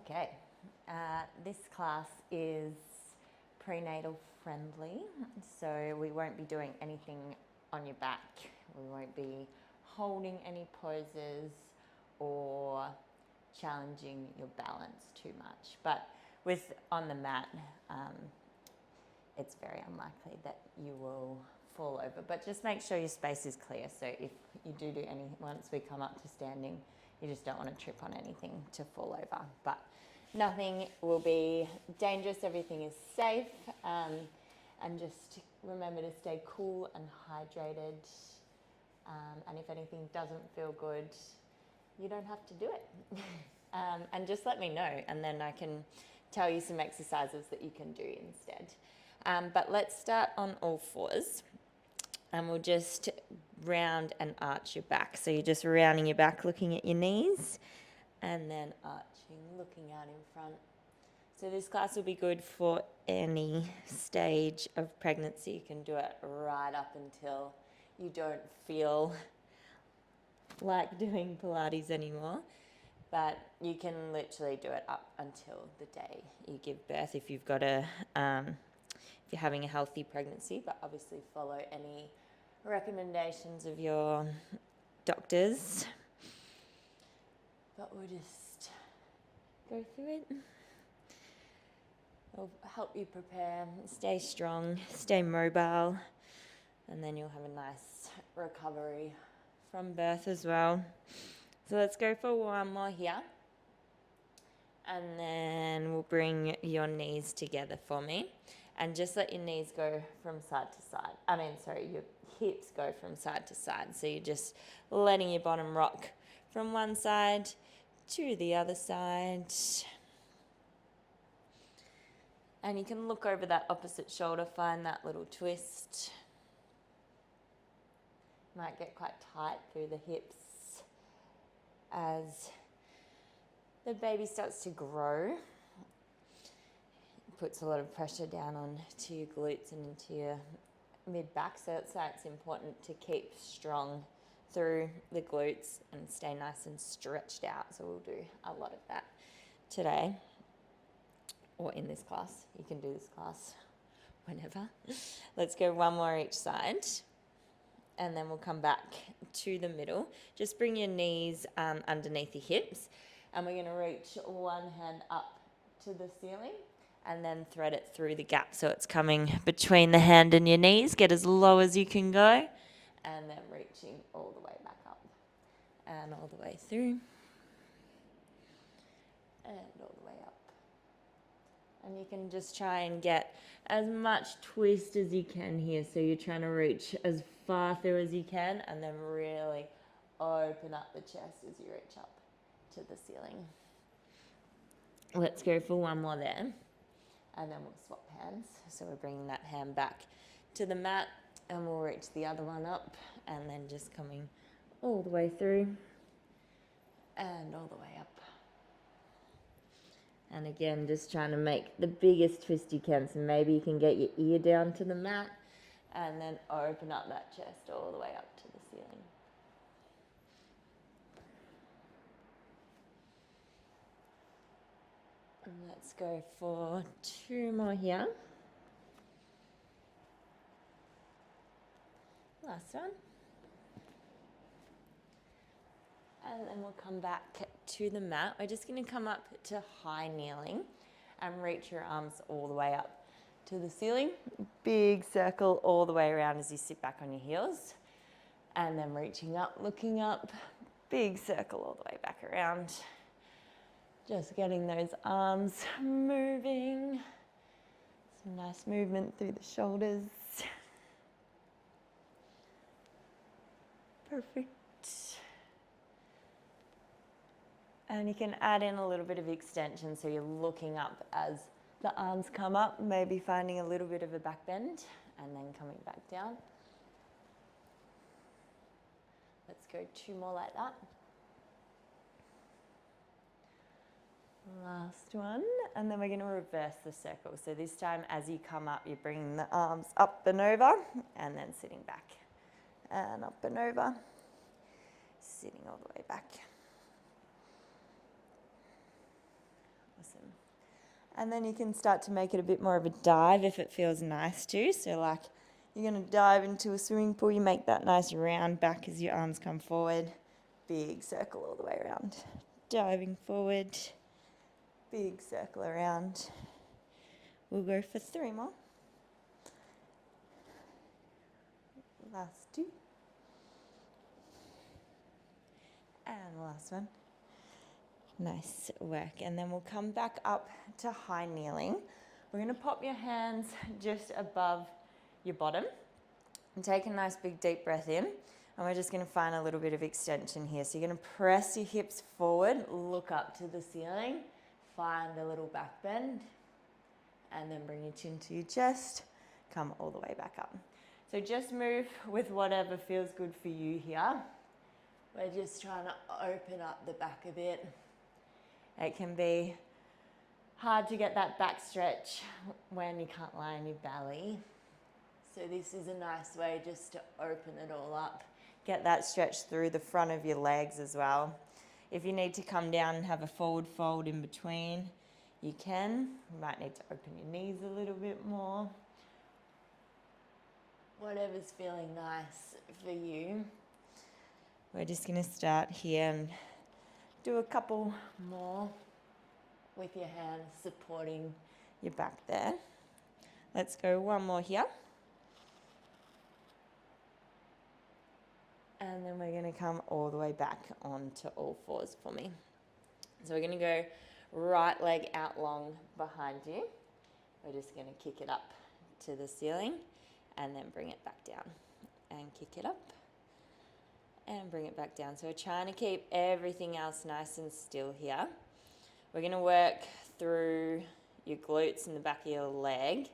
Okay, this class is prenatal friendly, so we won't be doing anything on your back. We won't be holding any poses or challenging your balance too much. But with on the mat, it's very unlikely that you will fall over. But just make sure your space is clear. So if you do any, once we come up to standing, you just don't want to trip on anything to fall over. But nothing will be dangerous. Everything is safe. And just remember to stay cool and hydrated. And if anything doesn't feel good, you don't have to do it. And just let me know, and then I can tell you some exercises that you can do instead. But let's start on all fours, and we'll just round and arch your back. So you're just rounding your back, looking at your knees, and then arching, looking out in front. So this class will be good for any stage of pregnancy. You can do it right up until you don't feel like doing Pilates anymore. But you can literally do it up until the day you give birth if you've got if you're having a healthy pregnancy, but obviously follow any recommendations of your doctors. But we'll just go through it. It'll help you prepare, stay strong, stay mobile, and then you'll have a nice recovery from birth as well. So let's go for one more here. And then we'll bring your knees together for me. And just let your knees go from side to side. Your hips go from side to side. So you're just letting your bottom rock from one side to the other side. And you can look over that opposite shoulder, find that little twist. Might get quite tight through the hips as the baby starts to grow. It puts a lot of pressure down onto your glutes and into your mid-back, so that's why it's important to keep strong through the glutes and stay nice and stretched out. So we'll do a lot of that today, or in this class. You can do this class whenever. Let's go one more each side. And then we'll come back to the middle. Just bring your knees underneath your hips. And we're going to reach one hand up to the ceiling and then thread it through the gap. So it's coming between the hand and your knees. Get as low as you can go. And then reaching all the way back up. And all the way through. And all the way up. And you can just try and get as much twist as you can here. So you're trying to reach as far through as you can, and then really open up the chest as you reach up to the ceiling. Let's go for one more there, and then we'll swap hands. So we're bringing that hand back to the mat, and we'll reach the other one up, and then just coming all the way through and all the way up. And again, just trying to make the biggest twist you can. So maybe you can get your ear down to the mat and then open up that chest all the way up to the ceiling. And let's go for two more here. Last one. And then we'll come back to the mat. We're just going to come up to high kneeling and reach your arms all the way up to the ceiling. Big circle all the way around as you sit back on your heels. And then reaching up, looking up, big circle all the way back around. Just getting those arms moving. Some nice movement through the shoulders. Perfect. And you can add in a little bit of extension, so you're looking up as the arms come up, maybe finding a little bit of a back bend, and then coming back down. Let's go two more like that. Last one, and then we're going to reverse the circle. So this time, as you come up, you're bringing the arms up and over, and then sitting back. And up and over, sitting all the way back. Awesome. And then you can start to make it a bit more of a dive if it feels nice to. So like you're going to dive into a swimming pool, you make that nice round back as your arms come forward. Big circle all the way around. Diving forward. Big circle around. We'll go for 3 more. Last 2. And last one. Nice work. And then we'll come back up to high kneeling. We're going to pop your hands just above your bottom and take a nice big deep breath in. And we're just going to find a little bit of extension here. So you're going to press your hips forward, look up to the ceiling, find a little back bend, and then bring your chin to your chest, come all the way back up. So just move with whatever feels good for you here. We're just trying to open up the back a bit. It can be hard to get that back stretch when you can't lie on your belly. So this is a nice way just to open it all up. Get that stretch through the front of your legs as well. If you need to come down and have a forward fold in between, you can. You might need to open your knees a little bit more. Whatever's feeling nice for you. We're just going to start here and do a couple more with your hands supporting your back there. Let's go one more here. And then we're going to come all the way back onto all fours for me. So we're going to go right leg out long behind you. We're just going to kick it up to the ceiling and then bring it back down. And kick it up and bring it back down. So we're trying to keep everything else nice and still here. We're going to work through your glutes and the back of your leg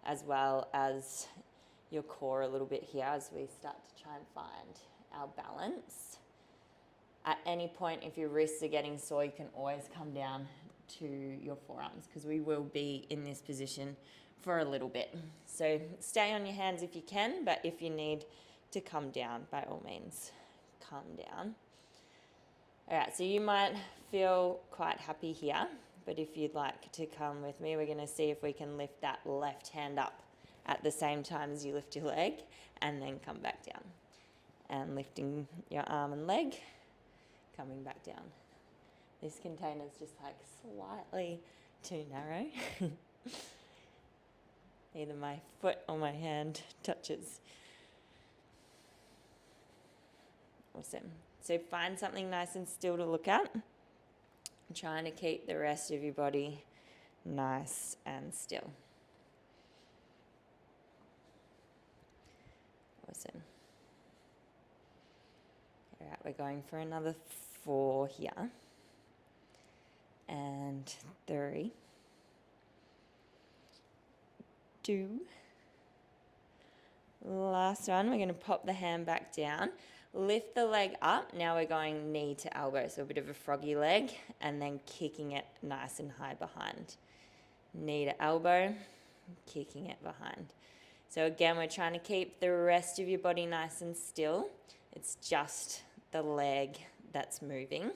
as well as your core a little bit here as we start to try and find our balance. At any point, if your wrists are getting sore, you can always come down to your forearms because we will be in this position for a little bit. So stay on your hands if you can, but if you need to come down, by all means, come down. All right, so you might feel quite happy here, but if you'd like to come with me, we're going to see if we can lift that left hand up at the same time as you lift your leg and then come back down. And lifting your arm and leg, coming back down. This container's just like slightly too narrow. Either my foot or my hand touches. Awesome. So find something nice and still to look at. I'm trying to keep the rest of your body nice and still. Awesome. All right, we're going for another 4 here. And 3. 2. Last one, we're going to pop the hand back down. Lift the leg up. Now we're going knee to elbow, so a bit of a froggy leg, and then kicking it nice and high behind. Knee to elbow, kicking it behind. So again, we're trying to keep the rest of your body nice and still. It's just the leg that's moving.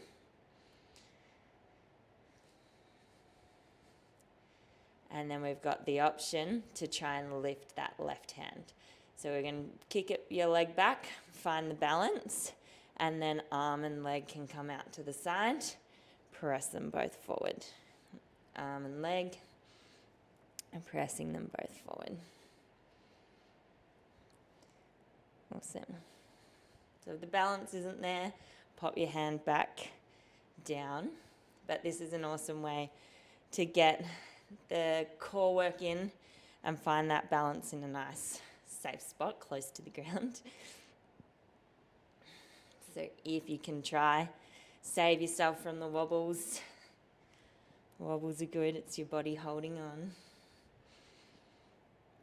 And then we've got the option to try and lift that left hand. So we're going to kick your leg back, find the balance, and then arm and leg can come out to the side. Press them both forward. Arm and leg, and pressing them both forward. Awesome. So if the balance isn't there, pop your hand back down. But this is an awesome way to get the core work in and find that balance in a nice safe spot close to the ground. So if you can try, save yourself from the wobbles. Wobbles are good, it's your body holding on.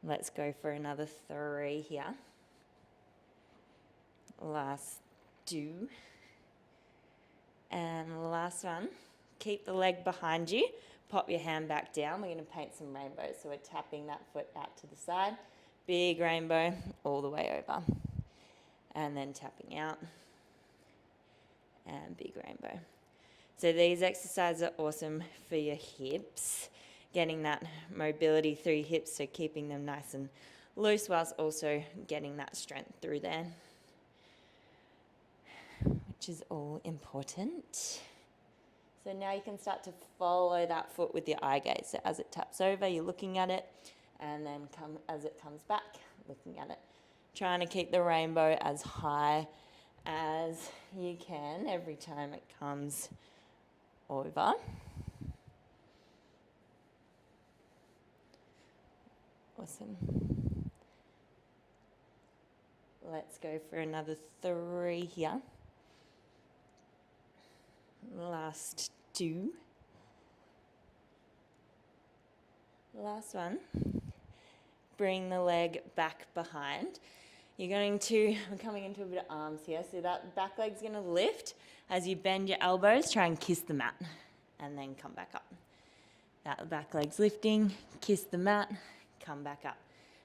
Let's go for another 3 here. Last 2. And last one. Keep the leg behind you. Pop your hand back down. We're going to paint some rainbows. So we're tapping that foot out to the side. Big rainbow all the way over. And then tapping out. And big rainbow. So these exercises are awesome for your hips, getting that mobility through your hips, so keeping them nice and loose whilst also getting that strength through there, which is all important. So now you can start to follow that foot with your eye gaze. So as it taps over, you're looking at it, and then as it comes back, looking at it. Trying to keep the rainbow as high as you can every time it comes over. Awesome. Let's go for another 3 here. Last 2. Last one. Bring the leg back behind. We're coming into a bit of arms here. So that back leg's going to lift. As you bend your elbows, try and kiss the mat. And then come back up. That back leg's lifting, kiss the mat, come back up.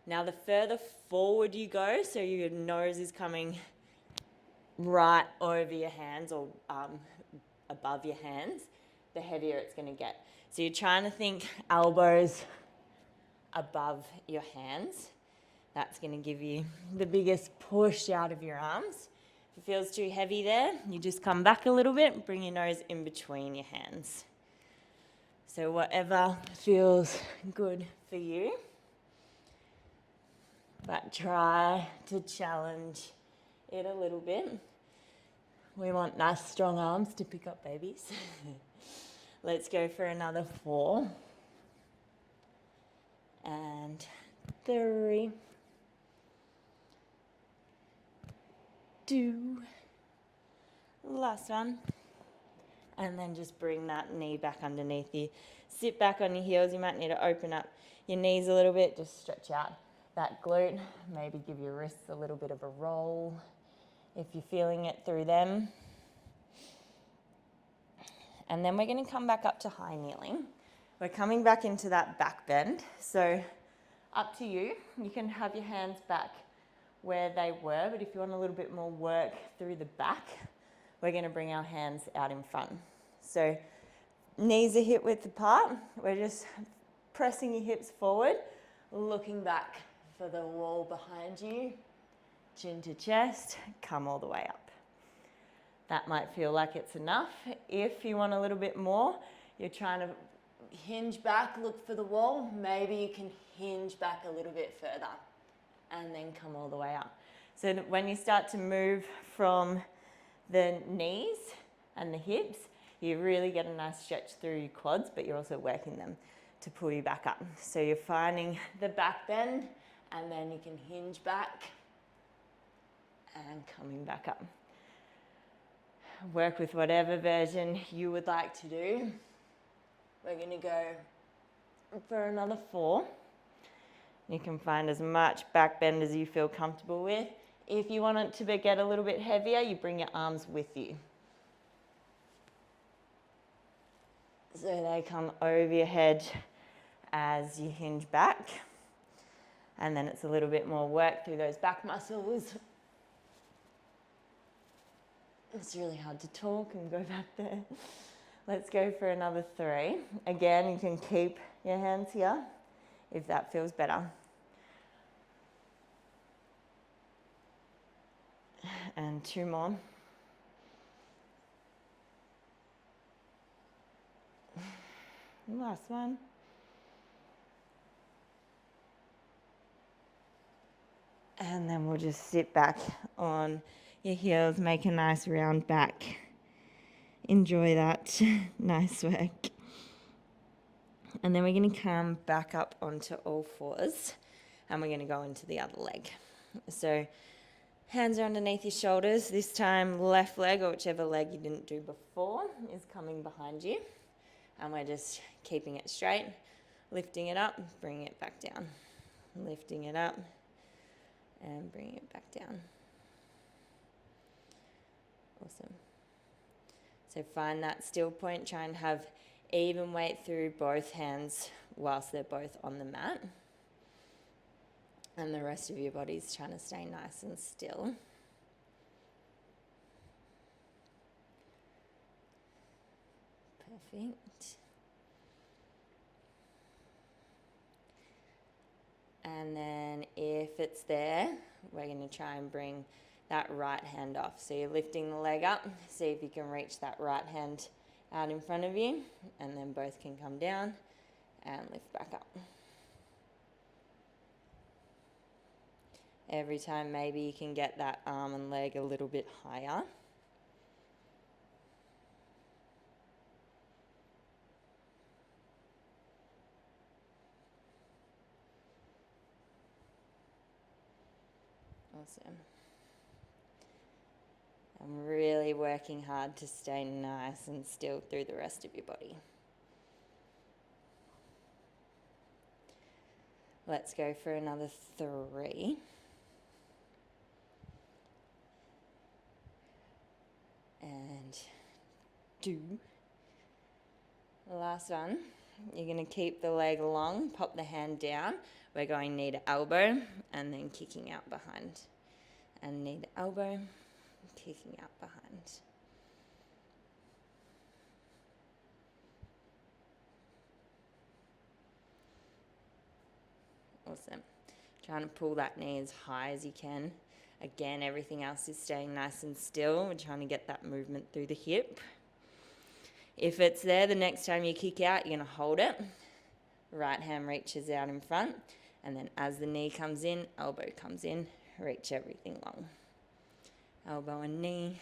Now the further forward you go, so your nose is coming right over your hands or above your hands, the heavier it's going to get. So you're trying to think elbows above your hands. That's going to give you the biggest push out of your arms. If it feels too heavy there, you just come back a little bit and bring your nose in between your hands. So whatever feels good for you, but try to challenge it a little bit. We want nice strong arms to pick up babies. Let's go for another 4. And 3. 2. Last one. And then just bring that knee back underneath you. Sit back on your heels. You might need to open up your knees a little bit. Just stretch out that glute. Maybe give your wrists a little bit of a roll if you're feeling it through them. And then we're going to come back up to high kneeling. We're coming back into that back bend. So up to you. You can have your hands back where they were, but if you want a little bit more work through the back, we're going to bring our hands out in front. So knees are hip width apart. We're just pressing your hips forward, looking back for the wall behind you. Chin to chest, come all the way up. That might feel like it's enough. If you want a little bit more, you're trying to hinge back, look for the wall. Maybe you can hinge back a little bit further and then come all the way up. So that when you start to move from the knees and the hips, you really get a nice stretch through your quads, but you're also working them to pull you back up. So you're finding the back bend, and then you can hinge back and coming back up. Work with whatever version you would like to do. We're going to go for another 4. You can find as much back bend as you feel comfortable with. If you want it to get a little bit heavier, you bring your arms with you. So they come over your head as you hinge back. And then it's a little bit more work through those back muscles. It's really hard to talk and go back there. Let's go for another 3. Again, you can keep your hands here if that feels better. And 2 more. Last one. And then we'll just sit back on your heels, make a nice round back. Enjoy that. Nice work. And then we're going to come back up onto all 4s, and we're going to go into the other leg. So hands are underneath your shoulders. This time left leg, or whichever leg you didn't do before, is coming behind you. And we're just keeping it straight, lifting it up, bringing it back down. Lifting it up and bringing it back down. Awesome. So find that still point. Try and have even weight through both hands whilst they're both on the mat. And the rest of your body's trying to stay nice and still. Perfect. And then if it's there, we're going to try and bring that right hand off. So you're lifting the leg up, see if you can reach that right hand out in front of you, and then both can come down and lift back up. Every time maybe you can get that arm and leg a little bit higher. Awesome. I'm really working hard to stay nice and still through the rest of your body. Let's go for another 3. And 2. The last one, you're going to keep the leg long, pop the hand down. We're going knee to elbow and then kicking out behind. And knee to elbow, kicking out behind. Awesome. Trying to pull that knee as high as you can. Again, everything else is staying nice and still. We're trying to get that movement through the hip. If it's there, the next time you kick out, you're going to hold it. Right hand reaches out in front. And then as the knee comes in, elbow comes in, reach everything long. Elbow and knee,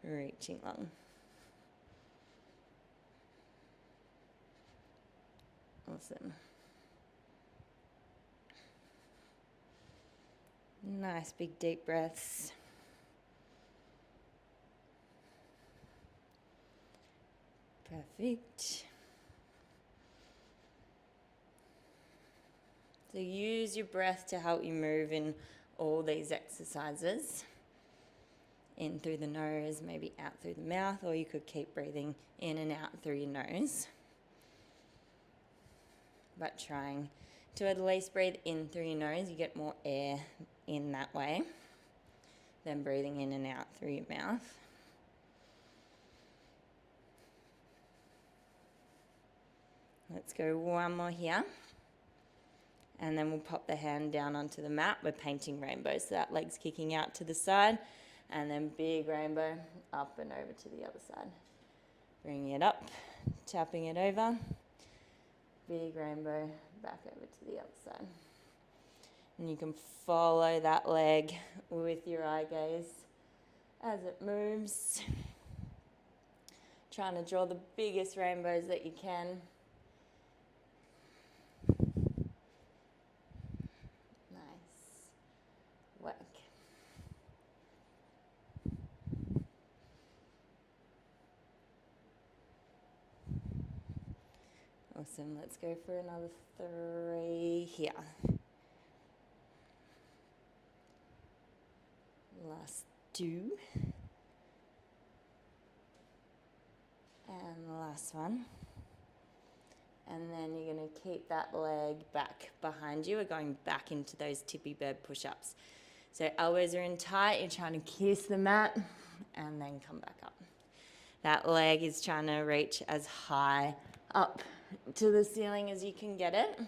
reaching long. Awesome. Nice big deep breaths. Perfect. So use your breath to help you move in all these exercises. In through the nose, maybe out through the mouth, or you could keep breathing in and out through your nose. But trying to at least breathe in through your nose, you get more air in that way than breathing in and out through your mouth. Let's go one more here. And then we'll pop the hand down onto the mat. We're painting rainbows, so that leg's kicking out to the side. And then big rainbow up and over to the other side. Bringing it up, tapping it over. Big rainbow back over to the other side. And you can follow that leg with your eye gaze as it moves. Trying to draw the biggest rainbows that you can. Work. Awesome. Let's go for another 3 here. Last 2. And the last one. And then you're going to keep that leg back behind you. We're going back into those tippy bird push-ups. So elbows are in tight, you're trying to kiss the mat and then come back up. That leg is trying to reach as high up to the ceiling as you can get it.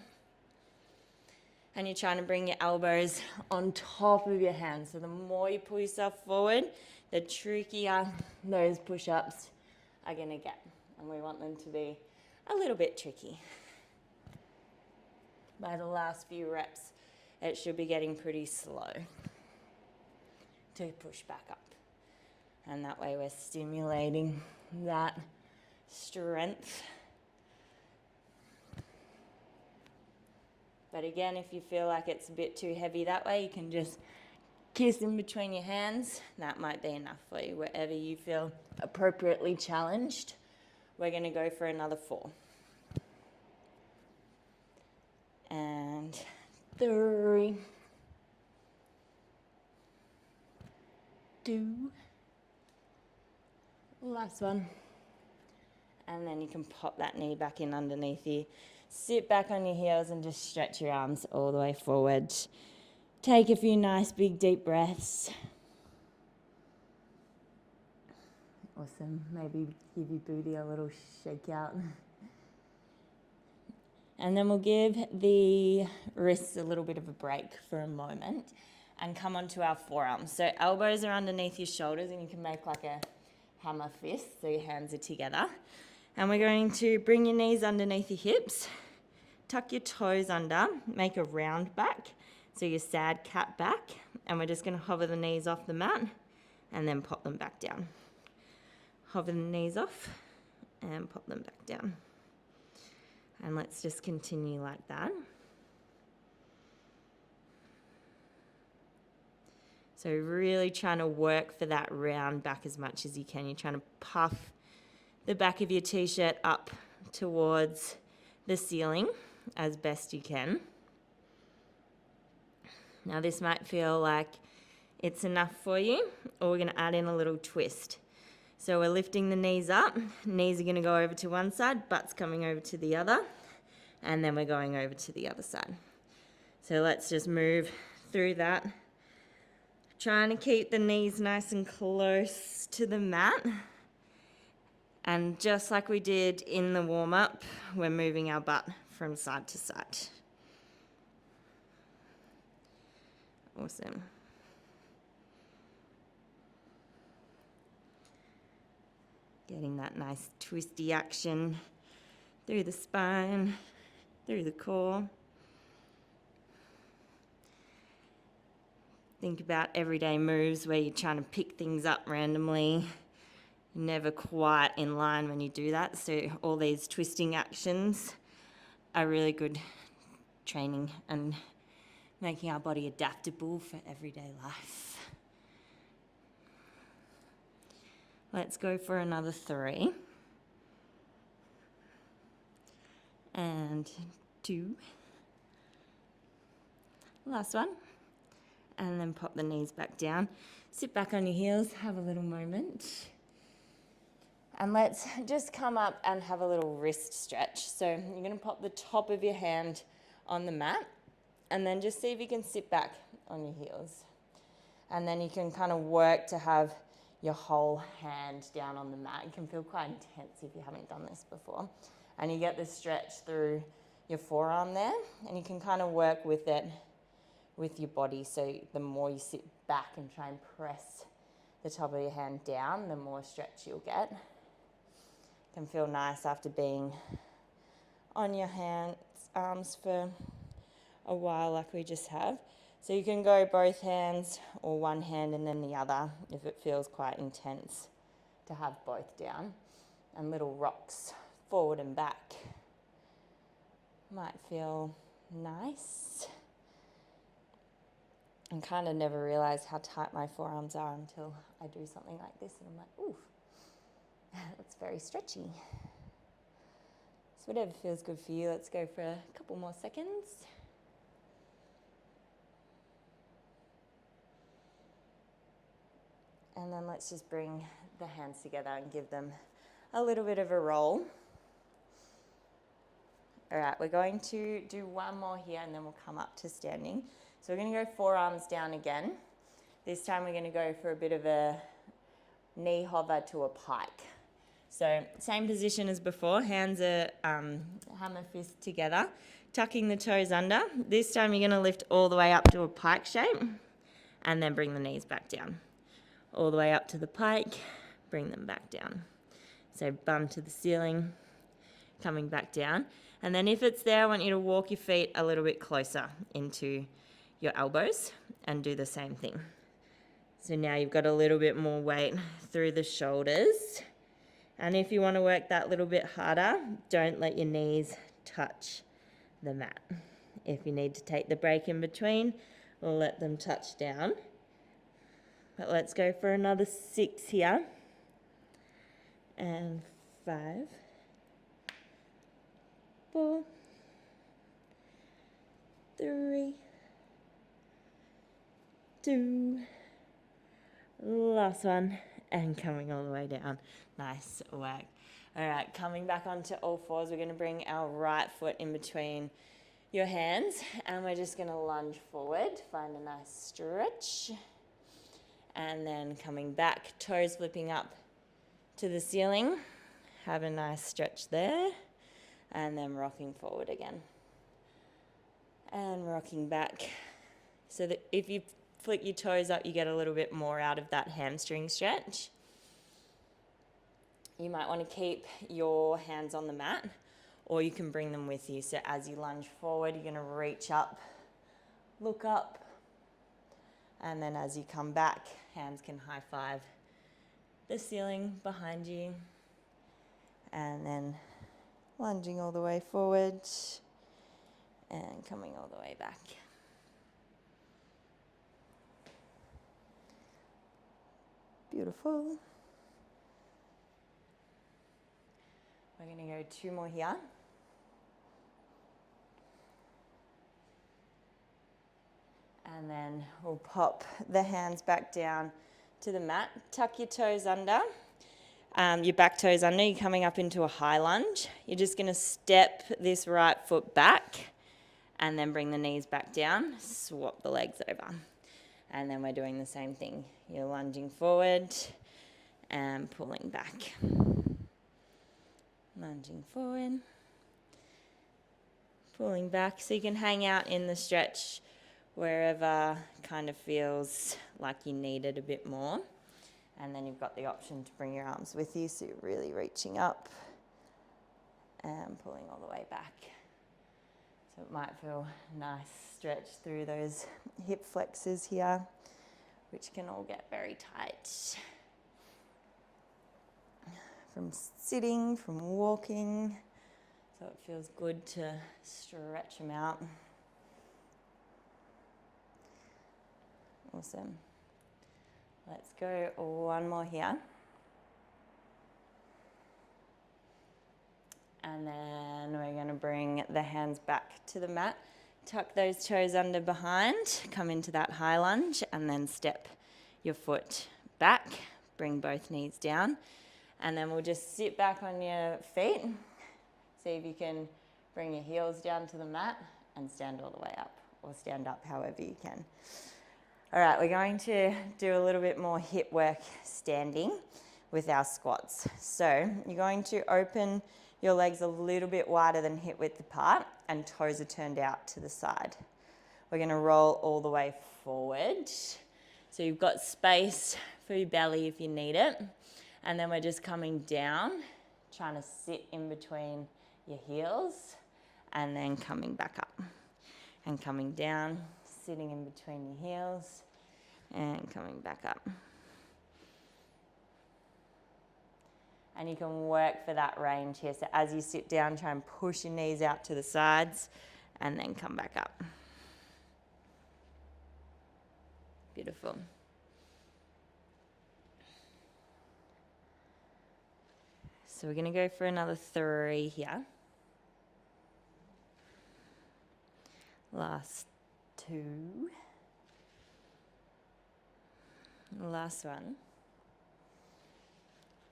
And you're trying to bring your elbows on top of your hands. So the more you pull yourself forward, the trickier those push-ups are going to get. And we want them to be a little bit tricky. By the last few reps, it should be getting pretty slow to push back up. And that way we're stimulating that strength. But again, if you feel like it's a bit too heavy that way, you can just kiss in between your hands. That might be enough for you, wherever you feel appropriately challenged. We're going to go for another 4. And 3. 2. Last one. And then you can pop that knee back in underneath you. Sit back on your heels and just stretch your arms all the way forward. Take a few nice big deep breaths. Awesome. Maybe give your booty a little shake out. And then we'll give the wrists a little bit of a break for a moment and come onto our forearms. So elbows are underneath your shoulders, and you can make like a hammer fist, so your hands are together. And we're going to bring your knees underneath your hips, tuck your toes under, make a round back, so your sad cat back, and we're just going to hover the knees off the mat and then pop them back down. Hover the knees off and pop them back down. And let's just continue like that. So really trying to work for that round back as much as you can. You're trying to puff the back of your t-shirt up towards the ceiling as best you can. Now this might feel like it's enough for you, or we're going to add in a little twist. So we're lifting the knees up, knees are going to go over to one side, butt's coming over to the other, and then we're going over to the other side. So let's just move through that. Trying to keep the knees nice and close to the mat. And just like we did in the warm-up, we're moving our butt from side to side. Awesome. Getting that nice twisty action through the spine, through the core. Think about everyday moves where you're trying to pick things up randomly. You're never quite in line when you do that. So all these twisting actions are really good training and making our body adaptable for everyday life. Let's go for another 3. And 2. Last one. And then pop the knees back down. Sit back on your heels, have a little moment. And let's just come up and have a little wrist stretch. So you're going to pop the top of your hand on the mat, and then just see if you can sit back on your heels. And then you can kind of work to have your whole hand down on the mat. It can feel quite intense if you haven't done this before. And you get the stretch through your forearm there, and you can kind of work with it with your body. So the more you sit back and try and press the top of your hand down, the more stretch you'll get. It can feel nice after being on your arms for a while like we just have. So you can go both hands or one hand and then the other if it feels quite intense to have both down. And little rocks forward and back might feel nice. I kind of never realise how tight my forearms are until I do something like this, and I'm like, ooh, that's very stretchy. So whatever feels good for you, let's go for a couple more seconds. And then let's just bring the hands together and give them a little bit of a roll. All right, we're going to do one more here and then we'll come up to standing. So we're going to go forearms down again. This time we're going to go for a bit of a knee hover to a pike. So same position as before, hands are hammer fist together, tucking the toes under. This time you're going to lift all the way up to a pike shape and then bring the knees back down. All the way up to the pike, bring them back down. So bum to the ceiling, coming back down. And then if it's there, I want you to walk your feet a little bit closer into your elbows and do the same thing. So now you've got a little bit more weight through the shoulders. And if you want to work that little bit harder, don't let your knees touch the mat. If you need to take the break in between, let them touch down. But let's go for another 6 here. And 5, 4, 3, 2, last one, and coming all the way down. Nice work. All right, coming back onto all fours, we're going to bring our right foot in between your hands, and we're just going to lunge forward, find a nice stretch, and then coming back, toes flipping up to the ceiling. Have a nice stretch there. And then rocking forward again. And rocking back. So that if you flick your toes up, you get a little bit more out of that hamstring stretch. You might want to keep your hands on the mat, or you can bring them with you. So as you lunge forward, you're going to reach up, look up, and then as you come back, hands can high five the ceiling behind you, and then lunging all the way forward and coming all the way back. Beautiful. We're going to go 2 more here. And then we'll pop the hands back down to the mat. Tuck your toes under, your back toes under. You're coming up into a high lunge. You're just going to step this right foot back and then bring the knees back down. Swap the legs over. And then we're doing the same thing. You're lunging forward and pulling back. Lunging forward, pulling back. So you can hang out in the stretch wherever kind of feels like you need it a bit more. And then you've got the option to bring your arms with you, so you're really reaching up and pulling all the way back. So it might feel nice stretch through those hip flexors here, which can all get very tight. From sitting, from walking, so it feels good to stretch them out. Awesome. Let's go 1 more here. And then we're going to bring the hands back to the mat. Tuck those toes under behind, come into that high lunge, and then step your foot back. Bring both knees down. And then we'll just sit back on your feet. See if you can bring your heels down to the mat and stand all the way up, or stand up however you can. All right, we're going to do a little bit more hip work standing with our squats. So you're going to open your legs a little bit wider than hip width apart, and toes are turned out to the side. We're going to roll all the way forward. So you've got space for your belly if you need it. And then we're just coming down, trying to sit in between your heels, and then coming back up. And coming down, sitting in between your heels, and coming back up. And you can work for that range here. So as you sit down, try and push your knees out to the sides, and then come back up. Beautiful. So we're going to go for another 3 here. Last 2. Last one.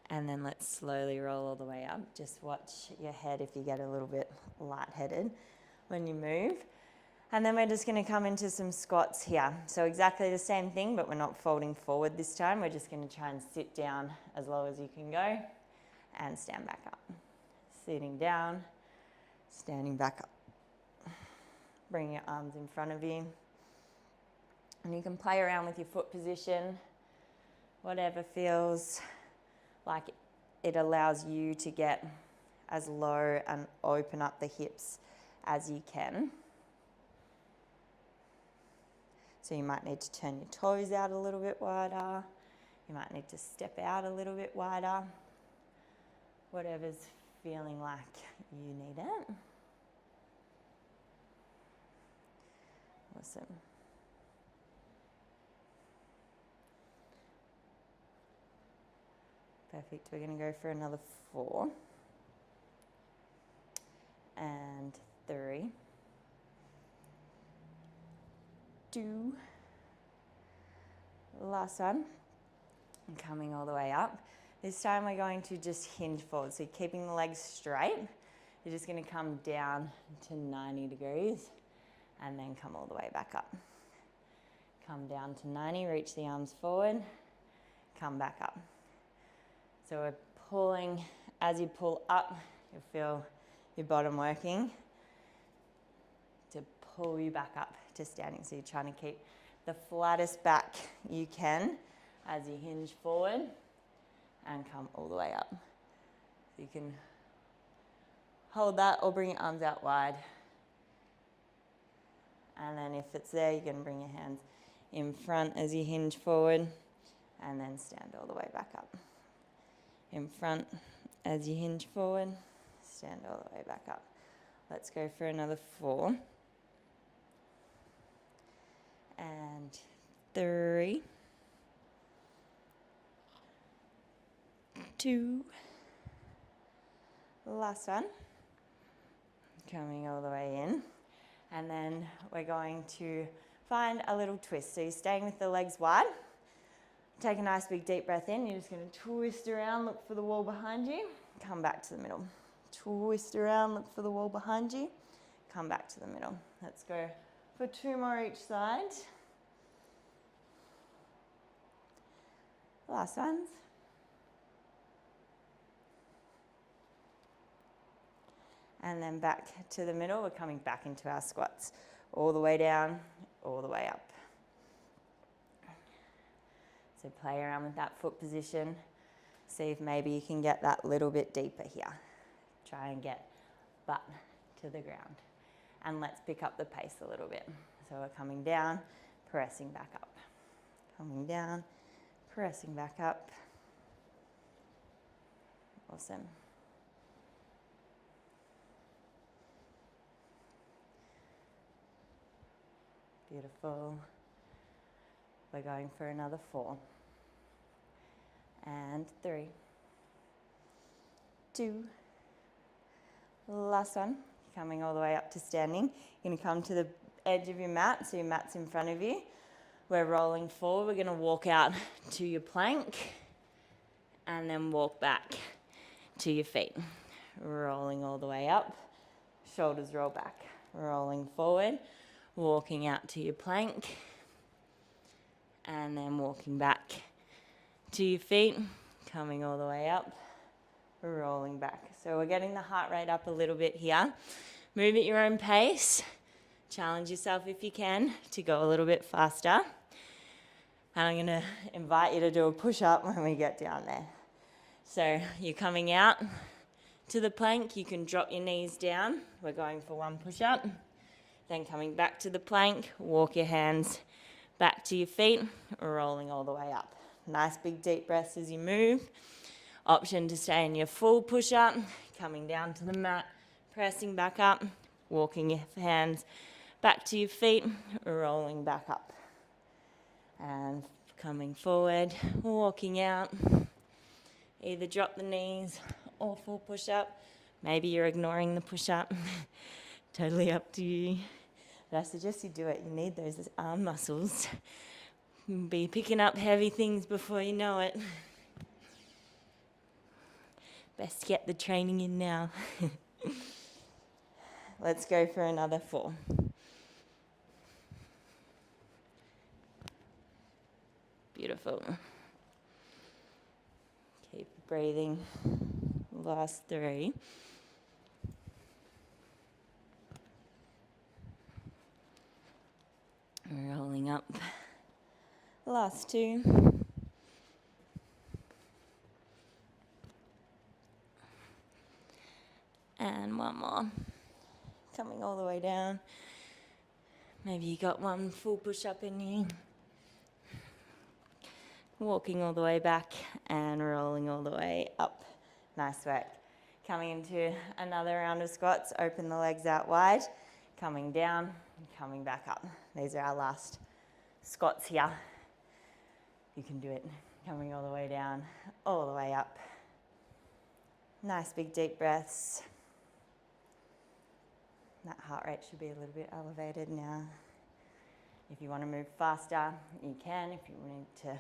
And then let's slowly roll all the way up. Just watch your head if you get a little bit lightheaded when you move. And then we're just going to come into some squats here. So exactly the same thing, but we're not folding forward this time. We're just going to try and sit down as low as you can go and stand back up. Sitting down, standing back up. Bring your arms in front of you. And you can play around with your foot position, whatever feels like it allows you to get as low and open up the hips as you can. So you might need to turn your toes out a little bit wider. You might need to step out a little bit wider. Whatever's feeling like you need it. Awesome. Perfect. We're going to go for another 4 and 3, 2. Last one. And coming all the way up. This time we're going to just hinge forward. So keeping the legs straight. You're just going to come down to 90 degrees and then come all the way back up. Come down to 90, reach the arms forward, come back up. So we're pulling, as you pull up, you'll feel your bottom working to pull you back up to standing. So you're trying to keep the flattest back you can as you hinge forward and come all the way up. So you can hold that or bring your arms out wide. And then if it's there, you can bring your hands in front as you hinge forward and then stand all the way back up. In front as you hinge forward, stand all the way back up. Let's go for another 4. And 3, 2, last one. Coming all the way in. And then we're going to find a little twist. So you're staying with the legs wide. Take a nice big deep breath in. You're just going to twist around, look for the wall behind you. Come back to the middle. Twist around, look for the wall behind you. Come back to the middle. Let's go for 2 more each side. Last ones. And then back to the middle. We're coming back into our squats. All the way down, all the way up. So play around with that foot position. See if maybe you can get that little bit deeper here. Try and get butt to the ground. And let's pick up the pace a little bit. So we're coming down, pressing back up. Coming down, pressing back up. Awesome. Beautiful. We're going for another 4. And 3, 2, last one. Coming all the way up to standing. You're going to come to the edge of your mat, so your mat's in front of you. We're rolling forward. We're going to walk out to your plank and then walk back to your feet. Rolling all the way up. Shoulders roll back. Rolling forward. Walking out to your plank and then walking back to your feet, coming all the way up, rolling back. So we're getting the heart rate up a little bit here. Move at your own pace. Challenge yourself if you can to go a little bit faster. And I'm going to invite you to do a push-up when we get down there. So you're coming out to the plank. You can drop your knees down. We're going for 1 push-up. Then coming back to the plank, walk your hands back to your feet, rolling all the way up. Nice big deep breaths as you move. Option to stay in your full push-up, coming down to the mat, pressing back up, walking your hands back to your feet, rolling back up. And coming forward, walking out. Either drop the knees or full push-up. Maybe you're ignoring the push-up. Totally up to you. But I suggest you do it. You need those arm muscles. You'll be picking up heavy things before you know it. Best get the training in now. Let's go for another 4. Beautiful. Keep breathing. Last 3. Rolling up. Last 2. And 1 more. Coming all the way down. Maybe you got 1 full push-up in you. Walking all the way back and rolling all the way up. Nice work. Coming into another round of squats. Open the legs out wide. Coming down, coming back up. These are our last squats here. You can do it. Coming all the way down, all the way up. Nice big deep breaths. That heart rate should be a little bit elevated now. If you want to move faster, you can. If you need to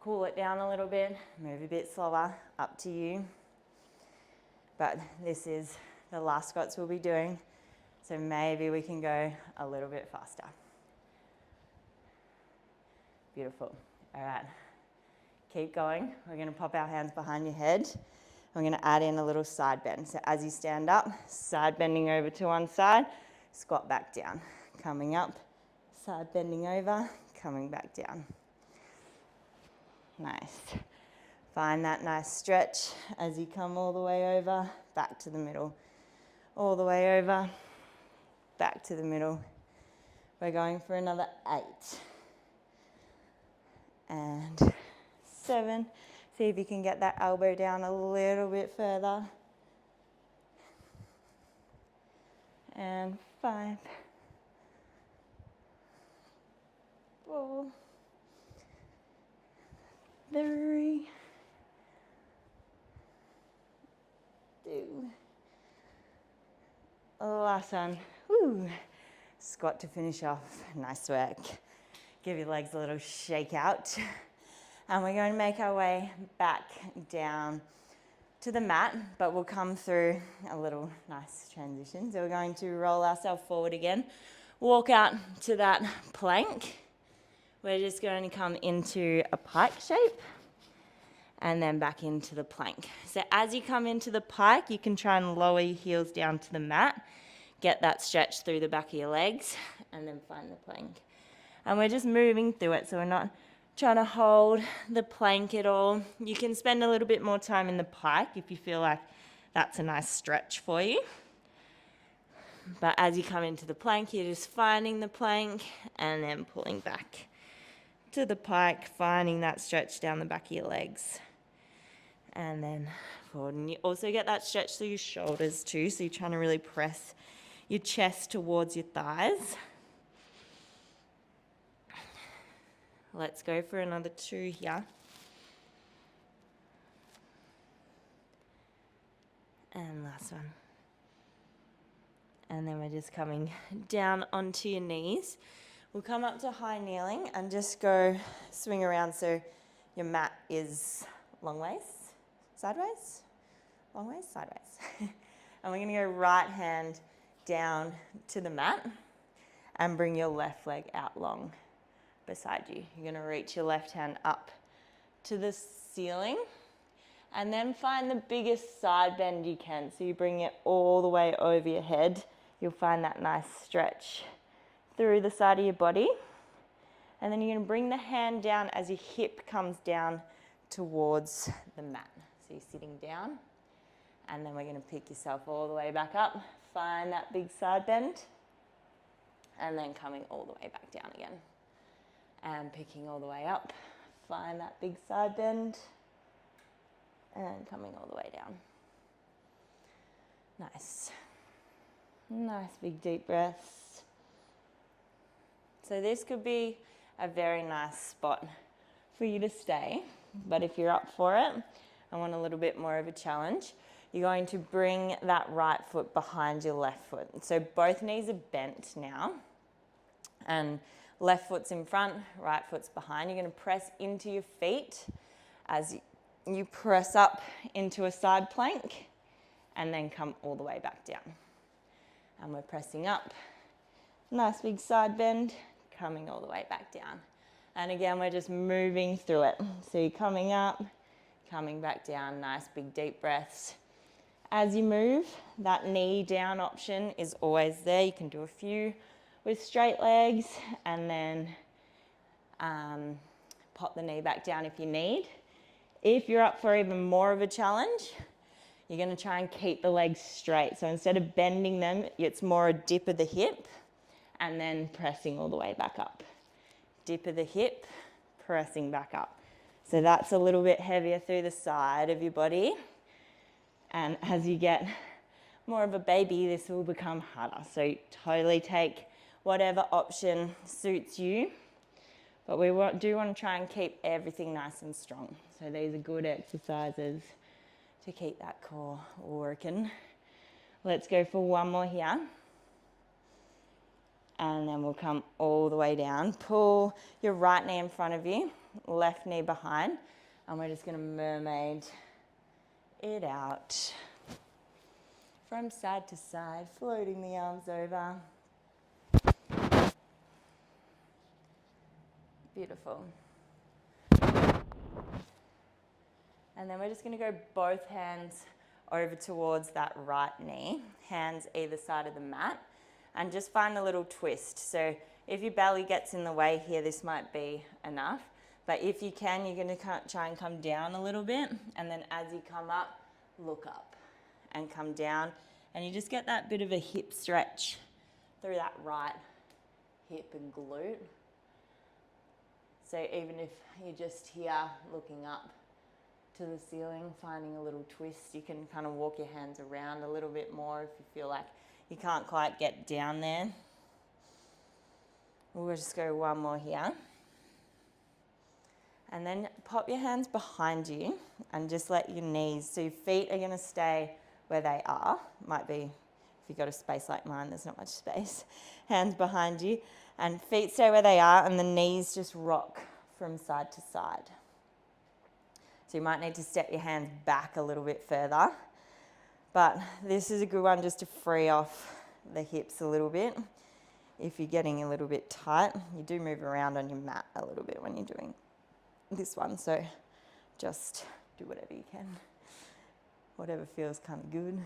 cool it down a little bit, move a bit slower, up to you. But this is the last squats we'll be doing. So maybe we can go a little bit faster. Beautiful. All right. Keep going. We're going to pop our hands behind your head. we're going to add in a little side bend. So as you stand up, side bending over to one side, squat back down. Coming up, side bending over, coming back down. Nice. Find that nice stretch as you come all the way over, back to the middle. All the way over, back to the middle. We're going for another 8. And 7. See if you can get that elbow down a little bit further. And 5. 4. 3. 2. Last one. Woo. Squat to finish off. Nice work. Give your legs a little shake out. And we're going to make our way back down to the mat, but we'll come through a little nice transition. So we're going to roll ourselves forward again, walk out to that plank. We're just going to come into a pike shape and then back into the plank. So as you come into the pike, you can try and lower your heels down to the mat, get that stretch through the back of your legs, and then find the plank. And we're just moving through it, so we're not trying to hold the plank at all. You can spend a little bit more time in the pike if you feel like that's a nice stretch for you. But as you come into the plank, you're just finding the plank and then pulling back to the pike, finding that stretch down the back of your legs. And then forward. And you also get that stretch through your shoulders too, so you're trying to really press your chest towards your thighs. Let's go for another 2 here. And last one. And then we're just coming down onto your knees. We'll come up to high kneeling and just go swing around so your mat is long ways, sideways, long ways, sideways. And we're going to go right hand down to the mat and bring your left leg out long beside you. You're going to reach your left hand up to the ceiling and then find the biggest side bend you can. So you bring it all the way over your head. You'll find that nice stretch through the side of your body. And then you're going to bring the hand down as your hip comes down towards the mat. So you're sitting down, and then we're going to pick yourself all the way back up. Find that big side bend, and then coming all the way back down again. And picking all the way up. Find that big side bend, and coming all the way down. Nice. Nice big deep breaths. So this could be a very nice spot for you to stay, but if you're up for it, I want a little bit more of a challenge. You're going to bring that right foot behind your left foot. So both knees are bent now, and left foot's in front, right foot's behind. You're going to press into your feet as you press up into a side plank, and then come all the way back down. And we're pressing up, nice big side bend, coming all the way back down. And again, we're just moving through it. So you're coming up, coming back down, nice big deep breaths. As you move, that knee down option is always there. You can do a few with straight legs and then pop the knee back down if you need. If you're up for even more of a challenge, you're going to try and keep the legs straight. So instead of bending them, it's more a dip of the hip and then pressing all the way back up. Dip of the hip, pressing back up. So that's a little bit heavier through the side of your body. And as you get more of a baby, this will become harder. So totally take whatever option suits you. But we do want to try and keep everything nice and strong. So these are good exercises to keep that core working. Let's go for one more here. And then we'll come all the way down. Pull your right knee in front of you, left knee behind. And we're just going to mermaid it out from side to side, floating the arms over. Beautiful. And then we're just gonna go both hands over towards that right knee, hands either side of the mat, and just find a little twist. So if your belly gets in the way here, this might be enough. But if you can, you're gonna try and come down a little bit, and then as you come up, look up and come down, and you just get that bit of a hip stretch through that right hip and glute. So even if you're just here looking up to the ceiling, finding a little twist, you can kind of walk your hands around a little bit more if you feel like you can't quite get down there. We'll just go one more here. And then pop your hands behind you and just let your knees, so your feet are gonna stay where they are. Might be, if you've got a space like mine, there's not much space. Hands behind you, and feet stay where they are, and the knees just rock from side to side. So you might need to step your hands back a little bit further, but this is a good one just to free off the hips a little bit. If you're getting a little bit tight, you do move around on your mat a little bit when you're doing this one, so just do whatever you can, whatever feels kind of good.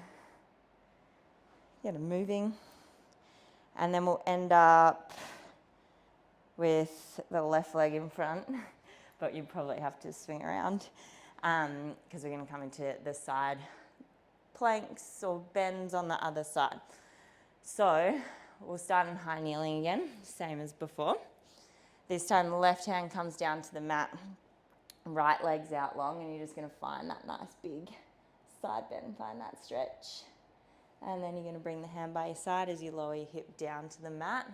Get them moving, and then we'll end up with the left leg in front, but you probably have to swing around because we're going to come into the side planks or bends on the other side. So we'll start in high kneeling again, same as before. This time the left hand comes down to the mat, right leg's out long, and you're just going to find that nice big side bend, find that stretch. And then you're going to bring the hand by your side as you lower your hip down to the mat,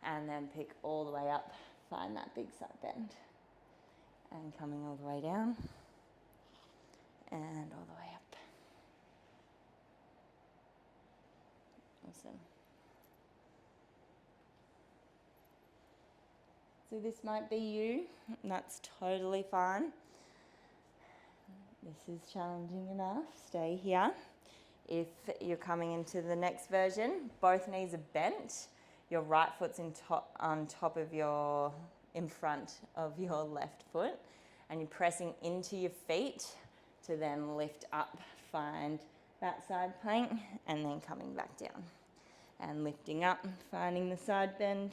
and then pick all the way up, find that big side bend. And coming all the way down, and all the way up. Awesome. So this might be you, and that's totally fine. This is challenging enough, stay here. If you're coming into the next version, both knees are bent. Your right foot's on top of in front of your left foot, and you're pressing into your feet to then lift up, find that side plank, and then coming back down. And lifting up, finding the side bend,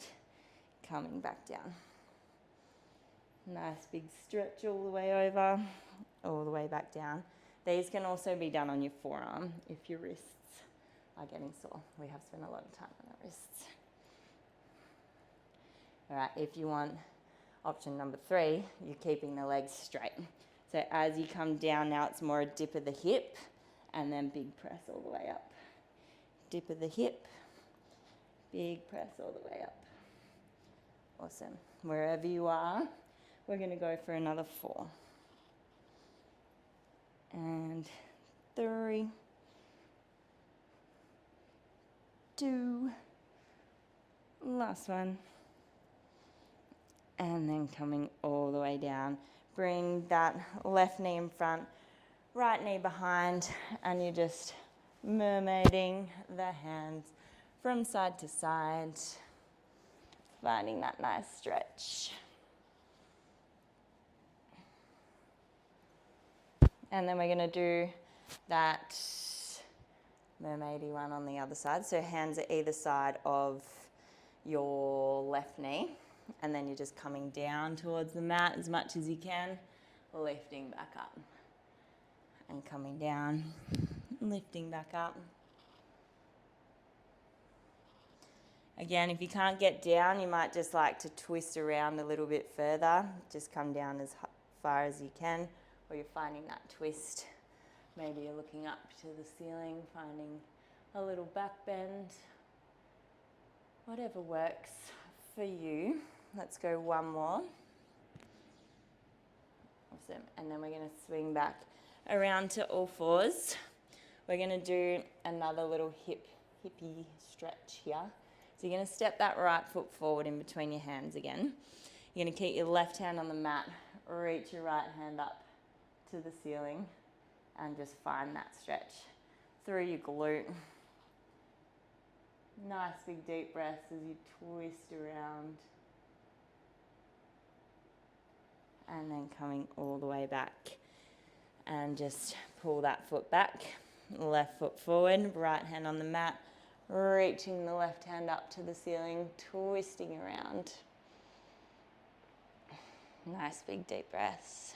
coming back down. Nice big stretch all the way over, all the way back down. These can also be done on your forearm if your wrists are getting sore. We have spent a lot of time on our wrists. All right, if you want option number 3, you're keeping the legs straight. So as you come down now, it's more a dip of the hip, and then big press all the way up. Dip of the hip, big press all the way up. Awesome. Wherever you are, we're going to go for another 4. And 3, 2, last one. And then coming all the way down. Bring that left knee in front, right knee behind, and you're just mermaiding the hands from side to side, finding that nice stretch. And then we're going to do that mermaidy one on the other side. So hands at either side of your left knee. And then you're just coming down towards the mat as much as you can, lifting back up. And coming down, lifting back up. Again, if you can't get down, you might just like to twist around a little bit further. Just come down as far as you can. Or you're finding that twist. Maybe you're looking up to the ceiling, finding a little back bend. Whatever works for you. Let's go one more. Awesome. And then we're going to swing back around to all fours. We're going to do another little hippie stretch here. So you're going to step that right foot forward in between your hands again. You're going to keep your left hand on the mat, reach your right hand up to the ceiling, and just find that stretch through your glute. Nice big deep breaths as you twist around. And then coming all the way back. And just pull that foot back, left foot forward, right hand on the mat, reaching the left hand up to the ceiling, twisting around. Nice big deep breaths.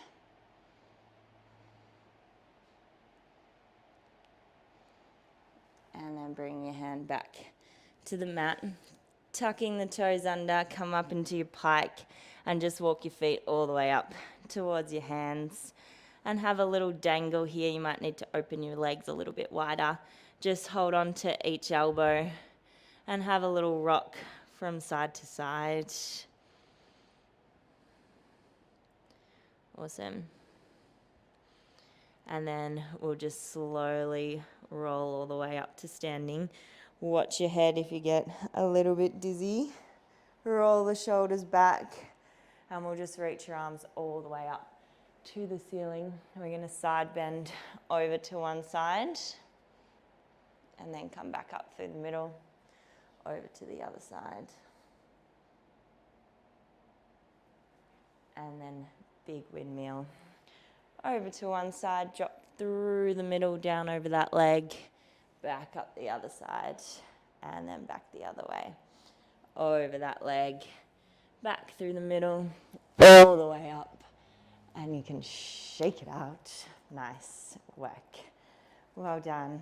And then bring your hand back to the mat, tucking the toes under, come up into your pike, and just walk your feet all the way up towards your hands. And have a little dangle here. You might need to open your legs a little bit wider. Just hold on to each elbow and have a little rock from side to side. Awesome. And then we'll just slowly roll all the way up to standing. Watch your head if you get a little bit dizzy. Roll the shoulders back, and we'll just reach your arms all the way up to the ceiling. We're going to side bend over to one side and then come back up through the middle, over to the other side. And then big windmill. Over to one side, drop through the middle, down over that leg, back up the other side, and then back the other way. Over that leg, back through the middle, all the way up. And you can shake it out. Nice work. Well done.